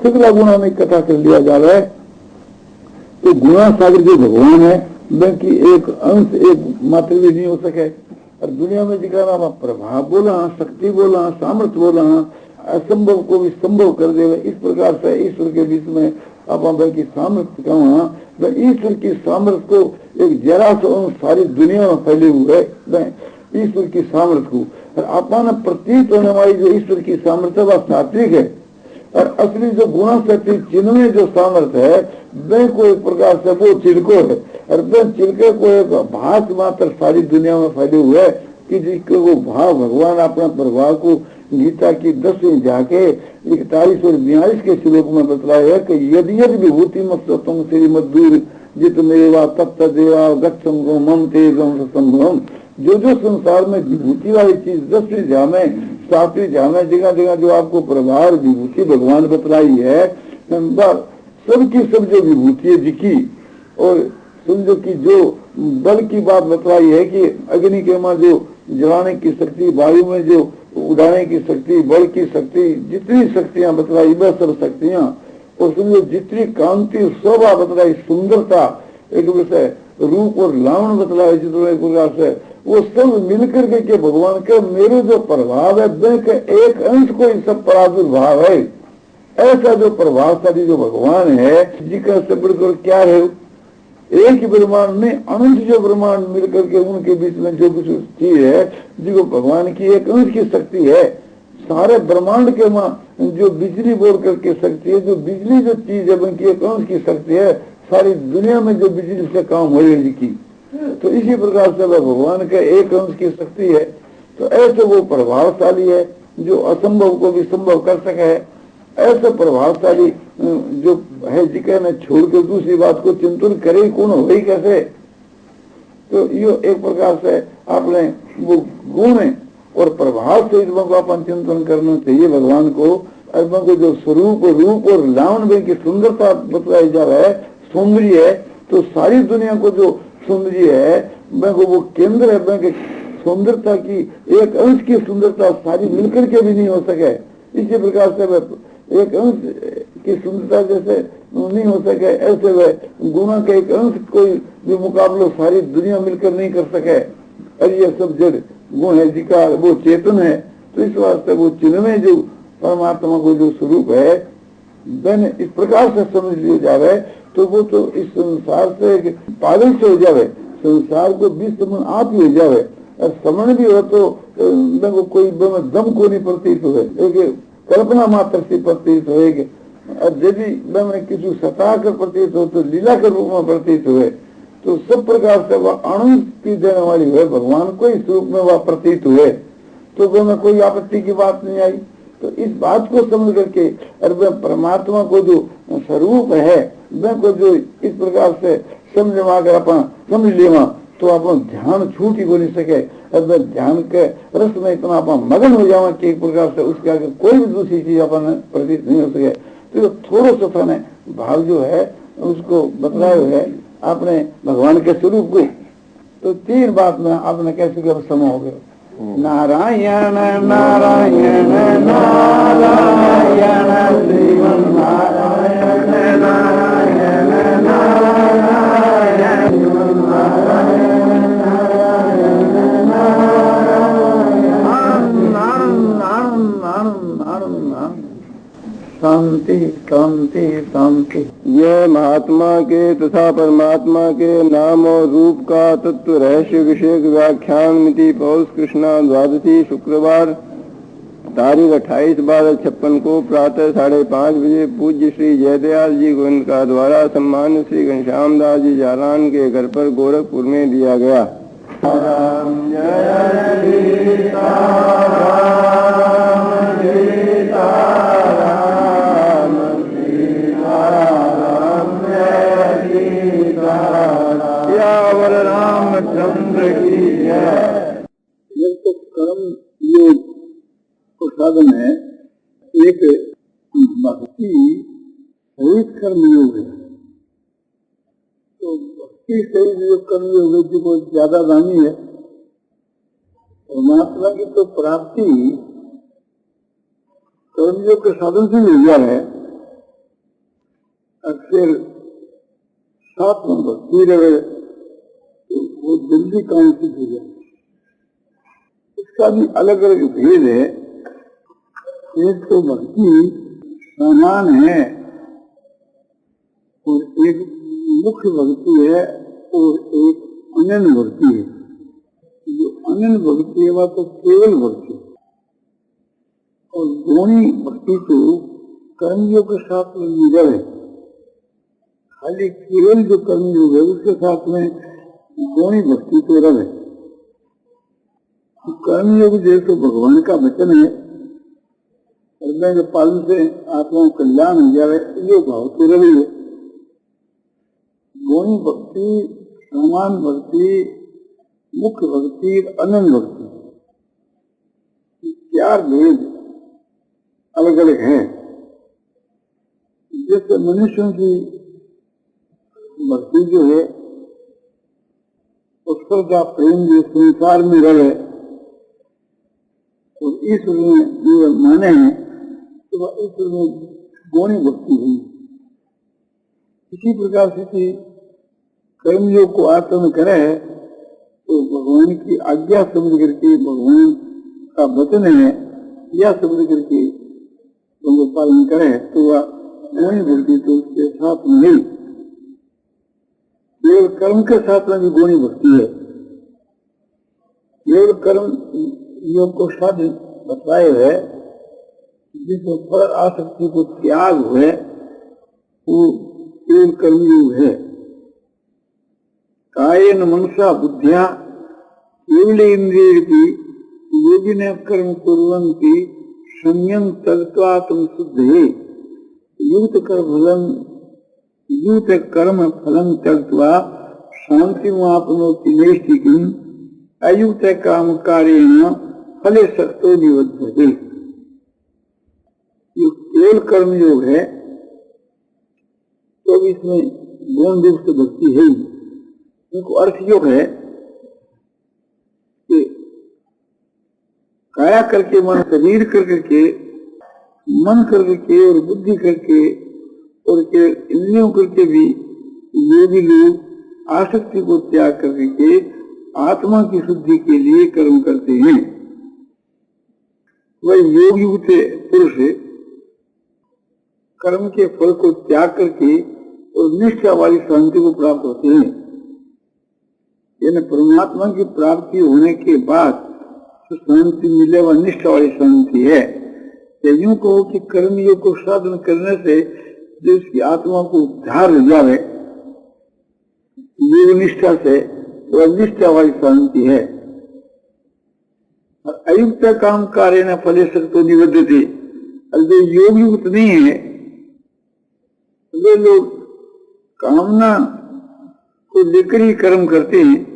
सगला गुणा में इकट्ठा कर लिया जा रहा है। तो गुणा सागर जो भगवान है बाकी एक अंश एक मात्र भी नहीं हो सके। और दुनिया में दिखाना प्रभाव बोला, शक्ति बोला, सामर्थ्य बोला, असंभव को भी संभव कर दे। इस प्रकार से ईश्वर के बीच में आप की सामर्थ्य कहा, ईश्वर की सामर्थ्य को एक जरा सा सारी दुनिया में फैले हुए ईश्वर की सामर्थ्य को, और अपना प्रतीत होने वाली जो ईश्वर की सामर्थ्य वह सात्विक है। और असली जो गुणा शक्ति चिन्ह में जो सामर्थ्य है वह को एक प्रकार से वो चिलको है, और वह चिलके को एक भाग मात्र सारी दुनिया में फैले हुए है कि जिसको वो भाव भगवान अपना प्रभाव को गीता की 10वीं जाके 41 और 42 के श्लोक में बतलाया है कि यदि यदि विभूति मत्सम श्री मधुर जित मेवा तत्त देवा गच्छम गो मम तेजम संभवम। जो जो संसार में विभूति वाली चीज 10वीं ध्यान में 7वीं ध्यान में जगह जगह जो आपको प्रभाव विभूति भगवान बतलाई है, सबकी सब जो विभूति है दिखी। और समझो कि जो बल की बात बतलाई है कि अग्नि के मां जो जलाने की शक्ति, वायु में जो उड़ाने की शक्ति, बल की शक्ति, जितनी शक्तियां बतलाई वह सब शक्तियां, और समझो जितनी कांति शोभा बतलाई, सुंदरता, एक विषय रूप और लावण बतलाए जितने प्रकार से, वो सब मिलकर के भगवान के मेरे जो प्रभाव है वह के एक अंश को इन सब प्रादुर्भाव है। ऐसा जो प्रभावशाली जो भगवान है जी का से बढ़कर क्या है, एक ही ब्रह्मांड में अनंत जो ब्रह्मांड मिलकर के उनके बीच में जो कुछ चीज है जिसको भगवान की एक अंश की शक्ति है। सारे ब्रह्मांड के मां जो बिजली बोल करके शक्ति है, जो बिजली जो चीज है उनकी एक अंश की शक्ति है, सारी दुनिया में जो बिजली से काम हो रही है की, तो इसी प्रकार से वह भगवान के एक अंश की शक्ति है। तो ऐसे वो प्रभावशाली है जो असंभव को भी संभव कर सके है। ऐसे प्रभावशाली जो है जिके ने छोड़कर दूसरी बात को चिंतन करे कौन हो गई कैसे। तो ये एक प्रकार से आपने वो गुण है और प्रभाव से इसमें को अपन चिंतन करना चाहिए भगवान को। इसमें को जो स्वरूप रूप और लावण में की सुंदरता बतलाई जा रहा है, सौंदर्य है, तो सारी दुनिया को जो सौंदर्य है मैं को वो केंद्र है, मैं सुंदरता की एक अंश की सुंदरता सारी मिलकर के भी नहीं हो सके। इसी प्रकार से एक अंश की सुंदरता जैसे नहीं हो सके, ऐसे वह गुणा के एक अंश कोई भी मुकाबला सारी दुनिया मिलकर नहीं कर सके। और ये सब जड़ गुण है जिका वो चेतन है। तो इस वास्ते वो चिन्ह में जो परमात्मा को जो स्वरूप है मैंने इस प्रकार से समझ लिया जावे, तो वो तो इस संसार से पागल से हो जावे, संसार को भी समझ आप ही हो जावे। और समझ भी हो तो कोई दम को नहीं प्रतीत हुए, एक कल्पना मात्र से प्रतीत होएगी। और यदि मैंने किसी सता कर प्रतीत हो तो लीला के रूप में प्रतीत हुए, तो सब प्रकार से वह अणु की देने वाली हुए भगवान को इस रूप में वह प्रतीत हुए, तो वह कोई आपत्ति की बात नहीं आई। तो इस बात को समझ करके और वह परमात्मा को जो स्वरूप है वह को जो इस प्रकार से समझवा कर अपन समझ लेवा, तो अपन ध्यान छूट ही हो नहीं सके। और वह ध्यान के रस में इतना अपन मगन हो जावा कि एक प्रकार से उसके आगे कोई भी दूसरी चीज अपन प्रतीत नहीं हो सके। तो थोड़ा सा था भाव जो है उसको बतलाए हुए आपने भगवान के स्वरूप को। तो 3 बात में आपने कैसे क्या समय हो गया, नारायण नारायण नारायण श्रीमन नारायण नारायण नारायण शांति शांति शांति। यह महात्मा के तथा परमात्मा के नाम और रूप का तत्व रहस्य विषयक व्याख्यान मिति पौष कृष्णा द्वादशी शुक्रवार तारीख 28/12/56 को प्रातः 5:30 बजे पूज्य श्री जयदयाल जी गोविंद का द्वारा सम्मान्य श्री घनश्याम दास जी जालान के घर पर गोरखपुर में दिया गया। रामचंद्र की जय। ये तो कर्म योग को साधन है, एक भक्ति सहित कर्म योग है। तो भक्ति सहित जो कर्म योग है जो ज्यादा दानी है, परमात्मा की तो प्राप्ति कर्मयोग के साधन से मिल जा है। और फिर साथ में भक्ति रहे तो वो जल्दी काम सिद्ध हो जाए। इसका भी अलग अलग भेद है। एक तो भक्ति समान है और एक मुख्य भक्ति है और एक अनन्य भक्ति है। जो अनन्य भक्ति है वह तो केवल भक्ति, और गौणी भक्ति तो कर्मयोग के साथ में मिला है। खाली केवल जो कर्मयोग है उसके साथ में गौणी भक्ति तो रहे। तो कर्मयोग जैसे भगवान का वचन है, हृदय के पालन से आत्माओं कल्याण हो जाए, ये भाव तो रही है। गौणी भक्ति, समान भक्ति, मुख्य भक्ति, अनन्य भक्ति, चार भेद अलग अलग है। जैसे मनुष्यों की भक्ति जो है उसका का प्रेम जो संसार में रहे और ईश्वर में जो माने हैं तो वह ईश्वर में गौणी भक्ति हुई। इसी प्रकार से कर्मयोग को आत्मा में करे तो भगवान की आज्ञा समझ करके, भगवान का वचन है यह समझ करके उनको पालन करे तो वह गौणी भक्ति तो उसके साथ में नहीं, केवल कर्म के साथ में भी गौणी भक्ति है। केवल कर्म योग को साधन बताए है, जिसको फल आसक्ति को त्याग हुए वो केवल कर्मयोग है। कायेन मनसा बुद्धिया केवल इंद्रिय योगिन कर्म कुर्वन्ति संयम तत्वात्म शुद्धे युक्त कर्म फलं त्यक्त्वा शांतिमाप्नोति नैष्ठिकीम् अयुक्त काम कार्येण फले सक्तो निबध्यते। ये केवल कर्म योग है तो इसमें गौण रूप से भक्ति है ही। इनको अर्थ योग है कि काया करके, मन शरीर करके, मन करके और बुद्धि करके और के इंद्रियों करके भी योगी लोग आसक्ति को त्याग करके आत्मा की शुद्धि के लिए कर्म करते हैं। वह योगी होते पुरुष कर्म के फल को त्याग करके और निष्ठा वाली शांति को प्राप्त होते हैं। यानी परमात्मा की प्राप्ति होने के बाद जो शांति मिले वह निष्ठा वाली शांति है। यूं कहो कि कर्मयोग को साधन करने से जो उसकी आत्मा को उद्धार हो जाए योग निष्ठा से, वह निष्ठा वाली शांति है। और अयुक्त काम कार्य न फले सक्तो निबध्यते। और जो योग युक्त नहीं है वे लोग कामना को लेकर ही कर्म करते हैं,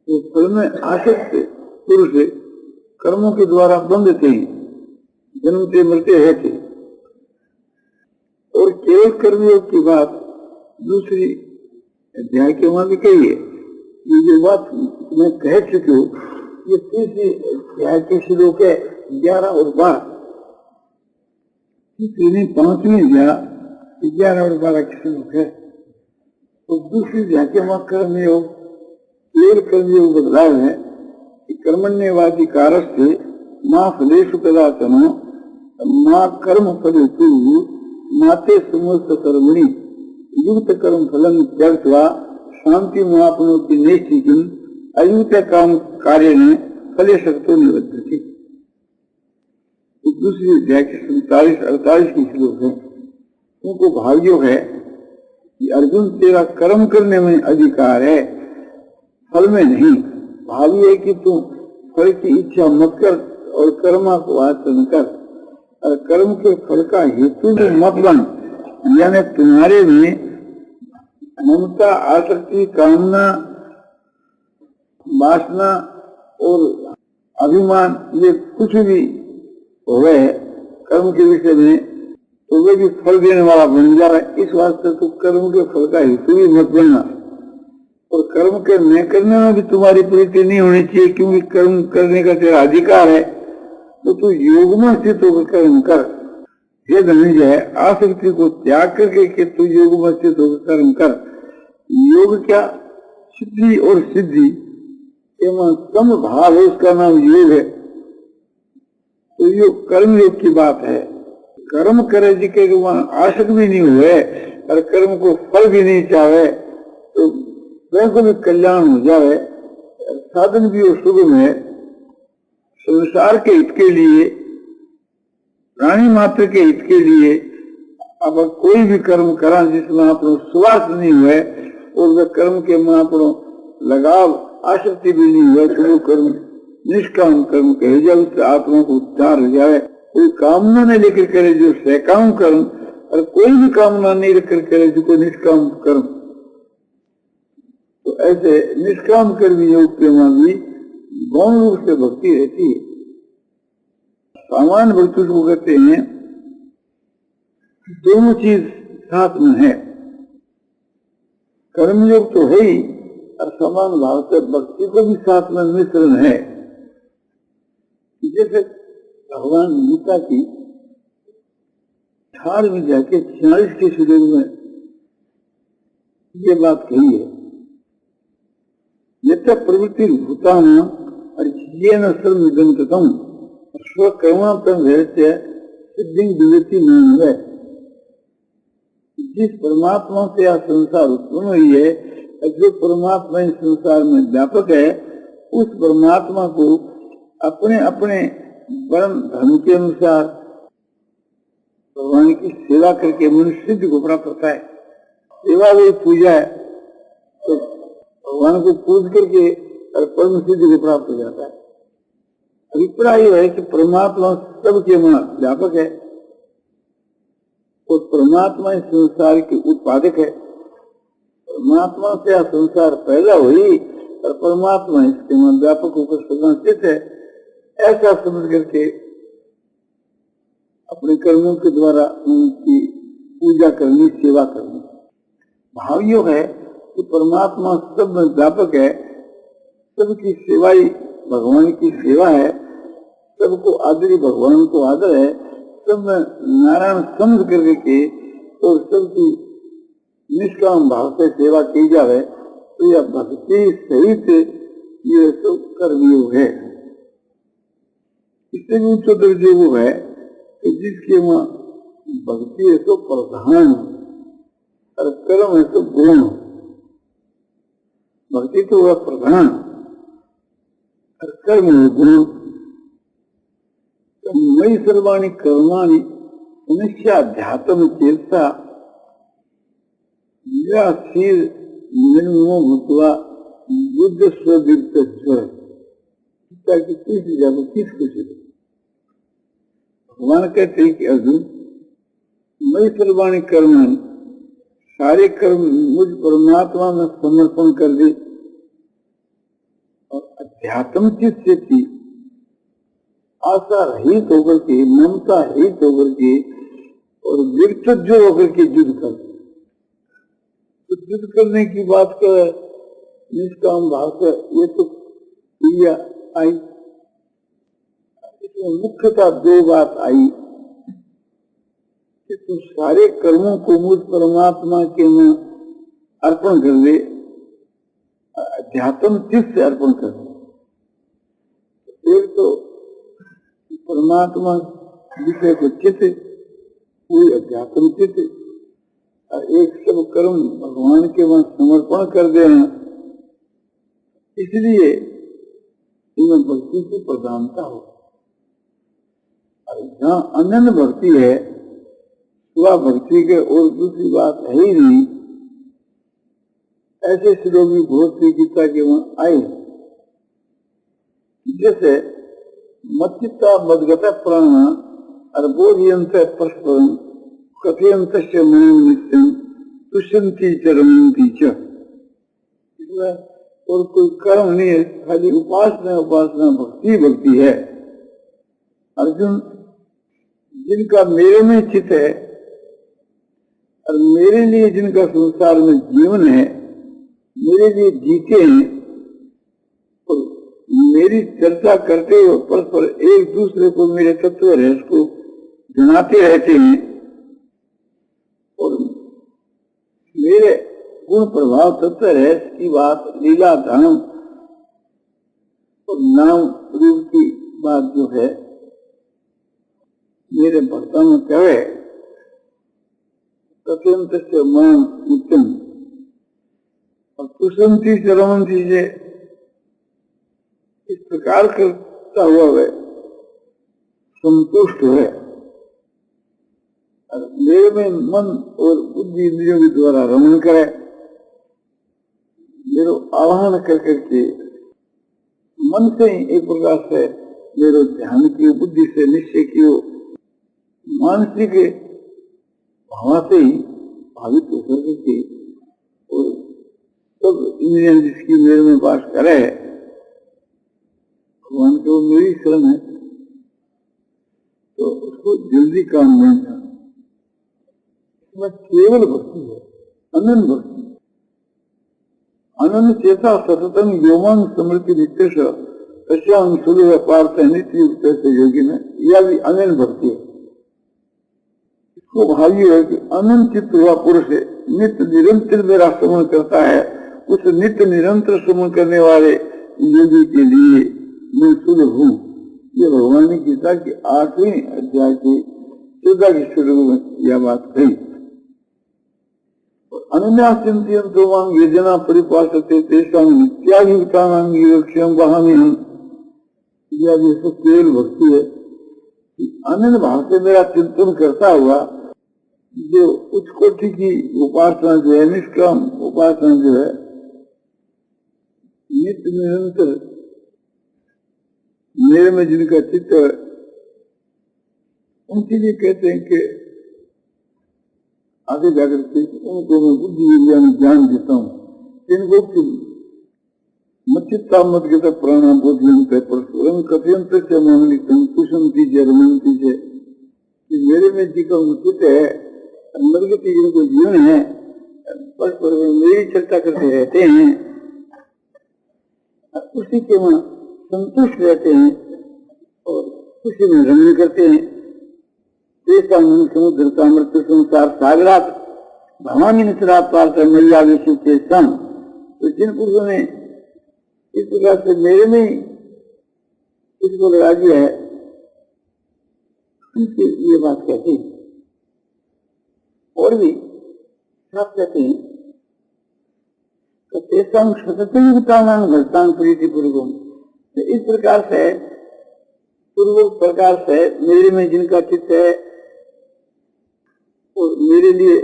तो फल में आसक्त पुरुष कर्मों के द्वारा बंधते हैं, जन्मते मरते रहते। और केवल कर्मयोग की बात दूसरी अध्याय के वहां भी कही है। ये जो बात मैं कह चुकी हूँ ये तीसरी अध्याय के श्लोक है 11 और 12। तीसरी 5वीं अध्याय 11 और 12 के श्लोक है। तो दूसरी अध्याय के वहां कर्मयोग, केवल कर्मयोग बदलाव है कि कर्मण्यवादी कारस्ते मां फलेषु कदाचन मां कर्म फलेषु माते समस्त कर्मणि युक्त कर्म फलं त्यक्त्वा शांति माप्नोति नैष्ठिकीम् अयुक्त काम कार्येण फले सक्तो निबध्यते। दूसरी अध्याय के 47-48 की श्लोक है। उनको भाग्योग है कि अर्जुन तेरा कर्म करने में अधिकार है, फल में नहीं। भावी है कि तू फल की इच्छा मत कर और कर्मा को आचरण कर, और कर्म के फल का हेतु भी मत बन। यानी तुम्हारे में ममता, आसक्ति, कामना, वासना और अभिमान ये कुछ भी हो गए कर्म के विषय में तो वे भी फल देने वाला बन जा रहा है। इस वास्ते तो कर्म के फल का हेतु भी मत बनना, और कर्म के न करने में भी तुम्हारी प्रीति नहीं होनी चाहिए, क्योंकि कर्म करने का तेरा अधिकार है। तो तू योग में स्थित होकर कर्म कर, हे धनंजय, आसक्ति को त्याग करके कि तू योग में स्थित होकर कर्म कर। योग क्या? सिद्धि और सिद्धि एवं सम भाव है, उसका नाम योग है। तो ये कर्म योग की बात है। कर्म करे जी के वहां आसक्त भी नहीं हुए और कर्म को फल भी नहीं चाहे तो स्वयं को भी कल्याण हो जाए, साधन भी हो शुभ में, संसार के हित के लिए, प्राणी मात्र के हित के लिए अब कोई भी कर्म करा जिसमें अपनो स्वार्थ नहीं हुए और वह कर्म के में अपनो लगाव आसक्ति भी नहीं हुए तो वो कर्म निष्काम कर्म कहे जाए, उससे आत्मा को उद्धार हो जाए। कोई कामना नहीं लेकर करे जो सकाम कर्म, और कोई भी कामना नहीं लेकर करे जो कोई निष्काम कर्म। तो ऐसे निष्काम कर्म योग के वहां भी गौण रूप से भक्ति रहती है। सामान्य भक्ति को कहते हैं दोनों चीज साथ में है, कर्मयोग तो है ही और समान भाव से भक्ति को भी साथ में मिश्रण है। जैसे भगवान गीता की 18 में जाके 46 के श्लोक में ये बात कही है, यथा प्रवृत्ति भूतान और ये न सर्वगंतम स्वकर्मात्म रहस्य सिद्धि विवृत्ति न है। जिस परमात्मा से यह संसार उत्पन्न हुई है, जो परमात्मा इस संसार में व्यापक है, उस परमात्मा को अपने अपने परम धर्म के अनुसार भगवान की सेवा करके मनुष्य सिद्धि को प्राप्त होता है। सेवा वही पूजा है, तो भगवान को पूज करके और परम सिद्धि को प्राप्त हो जाता है। अभिप्राय यह है कि परमात्मा सबके मन व्यापक है और परमात्मा इस संसार के उत्पादक है। परमात्मा से यह संसार पैदा हुई और परमात्मा इसके मन व्यापक होकर सदा स्थित है, ऐसा समझ करके अपने कर्मों के द्वारा उनकी पूजा करनी, सेवा करनी। भाव यो है कि परमात्मा सब में व्यापक है, सबकी सेवा ही भगवान की सेवा है, सबको आदरी भगवान को आदर है, सब में नारायण समझ करके और सबकी निष्काम भाव से सेवा की जाए तो यह भक्ति सहित ये सब कर्मयोग है। इससे भी उच्च दर्जे वो है कि जिसके वहां भक्ति है तो प्रधान और कर्म है तो गुण। भक्ति तो वह प्रधान और कर्म है गुण। मई सर्वाणी कर्माणि मनुष्याध्यात्म चेता निराशीर निर्ममो भूतवा युद्ध स्वदीप्त ज्वर की तीसरी जगह किसको चले। भगवान कहते हैं कि अर्जुन मई सर्वाणी कर्माणि, सारे कर्म मुझ परमात्मा में समर्पण कर दे और अध्यात्म चित्त से थी आशा रहित होकर के, ममता रहित होकर के और विरक्त होकर के युद्ध कर। तो युद्ध करने की बात कर निष्काम भाव से ये तो क्रिया आई। इसमें मुख्यतः दो बात आई कि तू सारे कर्मों को मुझ परमात्मा के में अर्पण कर दे, अध्यात्म चित्त से अर्पण कर दे। एक तो परमात्मा विषय को चित्त, कोई अध्यात्म चित्त, और एक सब कर्म भगवान के वहां समर्पण कर दे हैं। इसलिए इनमें भक्ति की प्रधानता हो। और जहाँ अनन्य भक्ति है वह भक्ति के और दूसरी बात है ही नहीं। ऐसे श्लोक भी बहुत सी गीता के वहां आए, जैसे मच्चिता मदगत प्राण अर्बोधियंत परस्परम कथयंत नित्यम तुष्यंती चरमंती च। और कोई कर्म नहीं है, खाली उपासना उपासना भक्ति भक्ति है। अर्जुन, जिनका मेरे में चित है और मेरे लिए जिनका संसार में जीवन है, मेरे लिए जीते हैं और मेरी चर्चा करते हुए परस्पर एक दूसरे को मेरे तत्व रहस्य को जनाते रहते हैं और मेरे गुण प्रभाव तत्व रहस्य की बात, लीला धर्म और नाम रूप की बात जो है मेरे भक्तों में कहे अत्यंत से मान उत्तम और कुसंती चरमंती से इस प्रकार करता हुआ वह संतुष्ट है। मेरे में मन और बुद्धि इंद्रियों के द्वारा रमण करे, मेरे आह्वान कर करके मन से ही एक प्रकार से मेरे ध्यान की, बुद्धि से निश्चय की, मानसिक भाव से ही भावित होकर के और सब इंद्रियां जिसकी मेरे में वास करे, भगवान को मेरी शरण है तो उसको जल्दी काम नहीं था। केवल भक्ति है, अनन्य भक्ति, अनन्य चेता सततम योमान समृद्धि नित्यश कश्याम सुलभ पार्थ नित्य युक्त से योगी में, यह भी अनन्य भक्ति है। इसको भावी है कि अनंत चित्त हुआ पुरुष नित्य निरंतर मेरा श्रवण करता है, उस नित्य निरंतर श्रवण करने वाले योगी के लिए मैं सुलभ हूँ। ये भगवान ने गीता की 8वें अध्याय की 14 की शुरू में यह बात कही। अनन्या चिंतयन्तो मां ये जना परिपासते तेषां नित्याभियुक्तानां योगक्षेमं वहाम्यहम्। यह भी केवल भक्ति है कि अनन्य भाव से मेरा चिंतन करता हुआ जो उच्च कोटि की उपासना जो है, निष्काम उपासना जो है, नित्य निरंतर मेरे में जिनका चित्त है, उनके लिए कहते हैं कि आगे जाकर के उनको मैं बुद्धि विज्ञान ज्ञान देता हूँ। इनको मच्चित्ता मत के प्राणा बोधयंत परस्परम कथयंत से मोहनिकम कुसंती जरमंती से, मेरे में जी का उचित है, मदगति जिनको जीवन है, परस्पर मेरी चर्चा करते रहते हैं, उसी के वहां संतुष्ट रहते हैं और उसी में रमण करते हैं। समुद्र का मृत्यु संसार सागरात भवानी निचरा पार्थ मैया विश्व के संग। तो जिन पुरुषों ने इस प्रकार से मेरे में इसको लगा दिया है, उनकी ये बात कहती है। और भी सब कहते हैं प्रीति पूर्वम, तो इस प्रकार से पूर्व प्रकार से मेरे में जिनका चित्त है और मेरे लिए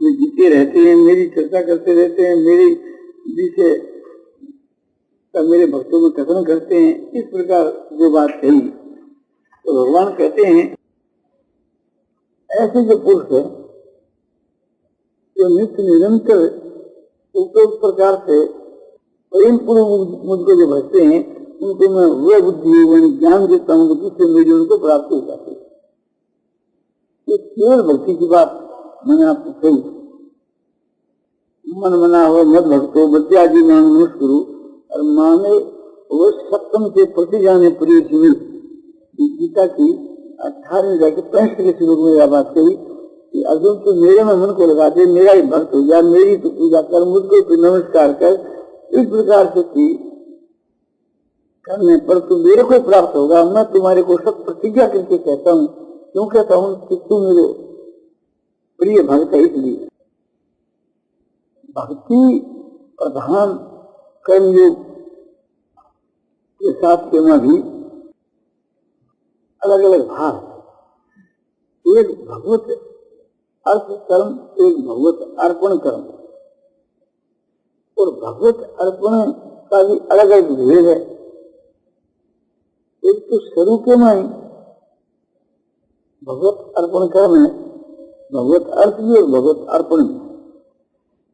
वे जीते रहते हैं, मेरी चर्चा करते रहते हैं, मेरी विषय का मेरे भक्तों में कथन करते हैं, इस प्रकार जो बात कही, तो भगवान कहते हैं ऐसे जो पुरुष है जो नित्य निरंतर उस प्रकार से प्रेम पूर्वक मुझको जो भजते हैं, उनको मैं वह बुद्धि ज्ञान देता हूँ जिससे मेरी उनको प्राप्ति हो जाती है। ये केवल भक्ति की बात मैंने आपको कही। मन मना हो मत भक्तो बत्यादि मान मुस्कुरु, और माने वो सप्तम से प्रति जाने प्रिय गीता की 18वें जाके 65 के श्लोक में यह बात कही कि अर्जुन तो मेरे में मन को लगा दे, मेरा ही भक्त हो जा, मेरी तो पूजा कर, मुझको तो नमस्कार कर, इस प्रकार से की करने पर तू मेरे को प्राप्त होगा। मैं तुम्हारे को सब प्रतिज्ञा करके कहता हूँ। क्यों कहता हूँ कि तू मेरे प्रिय भक्त है। इसलिए भक्ति प्रधान कर्मयोग के साथ के में भी अलग अलग भाग, एक भगवत अर्थ कर्म, एक भगवत अर्पण कर्म, और भगवत अर्पण का भी अलग अलग भेद है। एक तो शुरू के में भगवत अर्पण कर्म है, भगवत अर्थ भी और भगवत अर्पण भी,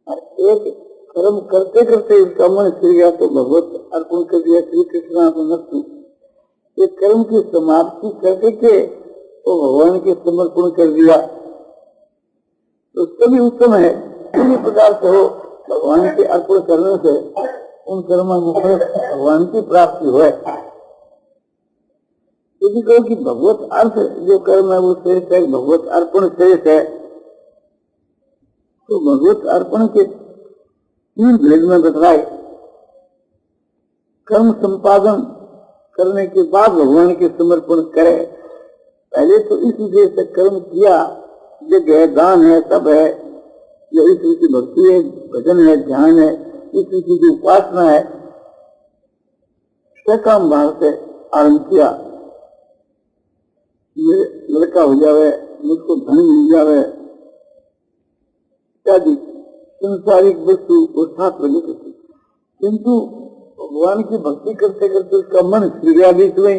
और एक कर्म करते करते उसका मन फिर गया तो भगवत अर्पण कर दिया, श्री कृष्ण को नस्तु। एक कर्म की समाप्ति करके के तो भगवान के समर्पण कर दिया, तो उसका भी उत्तम है। इसी प्रकार से हो भगवान के अर्पण करने से उन कर्मों को भगवान की प्राप्ति हो। यदि कहो कि भगवत अर्थ जो कर्म है वो श्रेष्ठ है, भगवत अर्पण श्रेष्ठ है, तो भगवत अर्पण के तीन भेद में बतलाए। कर्म संपादन करने के बाद भगवान के समर्पण करे। पहले तो इस विषय से कर्म किया, यज्ञ है, दान है, सब है, जो ईश्वर की भक्ति है, भजन है, ध्यान है, ईश्वर की जो उपासना है, सकाम भाव से आरंभ किया। मेरे लड़का हो जावे, मुझको धन मिल जावे इत्यादि संसारिक वस्तु को साथ लगे करते, किंतु भगवान की भक्ति करते करते उसका मन फिर गया बीच में,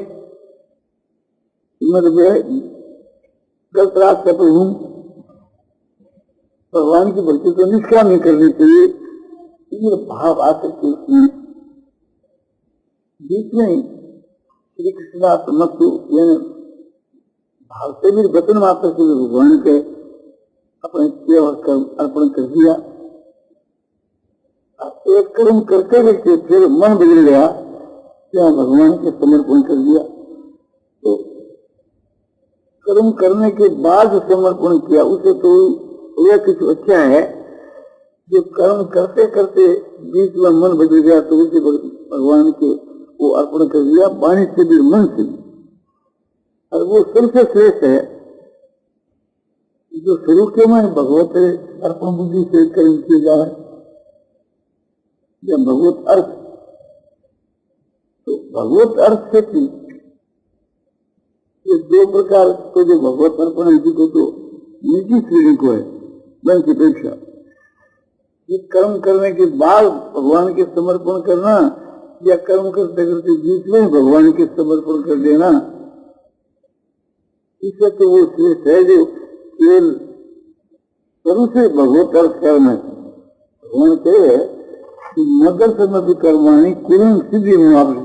गलत रास्ते पर हूं। भगवान की भक्ति को निष्काम नहीं करनी चाहिए, ये भाव आकर के बीच में श्री कृष्णात्मक भाव से भी वचन मात्र से भगवान के अपने सेवा कर्म अर्पण कर दिया। एक कर्म करते करते फिर मन बदल गया, क्या भगवान के समर्पण कर दिया। तो कर्म करने के बाद समर्पण किया, उसे तो यह कुछ अच्छा है। जो कर्म करते करते बीच में मन बदल गया तो उसे भगवान के वो अर्पण कर दिया, वाणी से भी मन से भी। और वो सबसे श्रेष्ठ है जो शुरू के में भगवत अर्पण बुद्धि से कर्म किए जाए या भगवत अर्थ। तो भगवत अर्थ से थी ये दो प्रकार को, जो भगवत अर्पण है को तो निजी श्रेणी को है मन की अपेक्षा। ये कर्म करने के बाद भगवान के समर्पण करना या कर्म करते करते बीच में भगवान के समर्पण कर देना, इससे तो वो श्रेष्ठ है जो केवल शुरू से भगवत अर्थ कर्म है। भगवान कहे कि मगर समय कर्माणी कुल सिद्धि मुआवजे,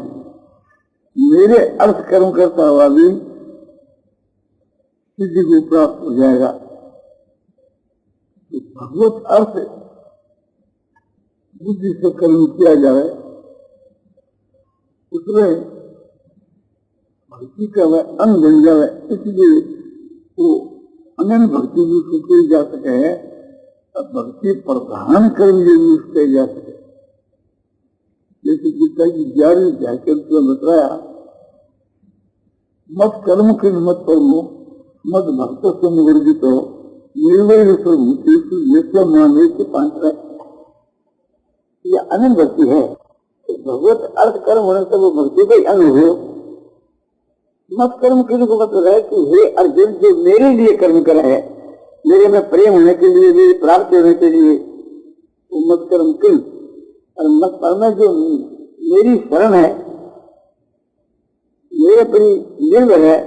मेरे अर्थ कर्म करता हुआ भी सिद्धि को प्राप्त हो जाएगा। तो भगवत अर्थ बुद्धि से कर्म किया जाए, उसमें भक्ति का वह अंग बन जाए, इसलिए वो अनन्य भक्ति भी उसको जा सके है, भक्ति प्रधान कर्म भी उसके जा सके। जैसे गीता की 11वीं अध्याय के में बताया, मत कर्म के मत कर्मो मत भक्त संवर्जित हो निर्वय से पांच। यह अनंत भक्ति है। तो भगवत अर्थ कर्म होने से वो भक्ति का अंग हो। मत कर्म करने को मतलब है कि हे अर्जुन, जो मेरे लिए कर्म करा है, मेरे में प्रेम होने के लिए, मेरी प्राप्ति होने के लिए, वो मत कर्म किन। और मत कर्म जो मेरी शरण है, मेरे पर निर्भर है,